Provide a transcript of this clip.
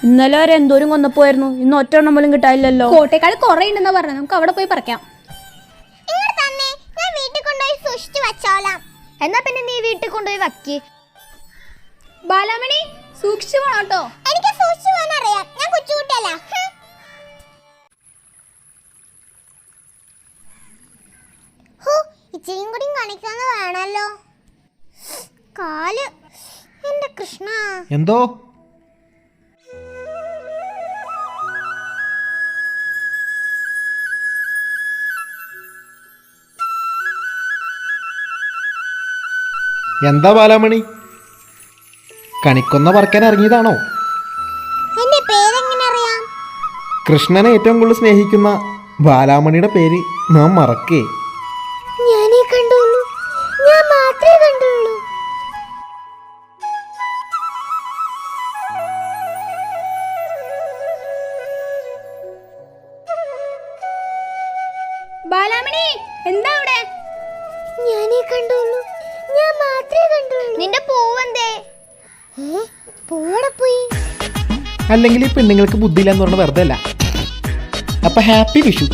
ഇന്നലെ വരെ എന്തോരം കൊന്നപ്പോയിരുന്നു, ഇന്ന് ഒറ്റ എണ്ണം പോലും കിട്ടാനില്ലല്ലോ. കോട്ടേക്കാട് കുറെ ഉണ്ടെന്നാ പറഞ്ഞത്, നമുക്ക് അവിടെ പോയി പറിക്കാം. ഞാൻ വീട്ടിൽ കൊണ്ടുപോയി സൂക്ഷിച്ചു വെച്ചോളാം. എന്നാ പിന്നെ നീ വീട്ടിൽ കൊണ്ടുപോയി വയ്ക്ക്. ബാലാമണി സൂക്ഷിച്ചു പോണോട്ടോ. എനിക്ക് സൂക്ഷിച്ചു പോകാൻ അറിയാം, ഞാൻ കൊച്ചുകുട്ടിയല്ല. ഇച്ചിരിയും കൂടി കാണിക്കാന്ന് വേണല്ലോ. കാല് എന്റെ കൃഷ്ണ. എന്തോ എന്താ ബാലാമണി, കണിക്കൊന്ന പറക്കാൻ ഇറങ്ങിയതാണോ? എന്റെ പേരെങ്ങനെ അറിയാം? കൃഷ്ണനെ ഏറ്റവും കൂടുതൽ സ്നേഹിക്കുന്ന ബാലാമണിയുടെ പേര് നാം മറക്കേ. ഞാനേ കണ്ടുള്ളൂ, ഞാൻ മാത്രമേ കണ്ടുള്ളൂ. ബാലാമണി എന്താ അവിടെ? ഞാനേ കണ്ടുള്ളൂ, ഞാൻ മാത്രമേ കണ്ടുള്ളൂ. നിന്റെ പൂവെന്തേ? പൂവടെ പോയി. അല്ലെങ്കിൽ ഈ പെണ്ണുങ്ങൾക്ക് ബുദ്ധിയില്ലെന്ന് പറഞ്ഞ വെറുതെ അല്ല. അപ്പൊ ഹാപ്പി വിഷു.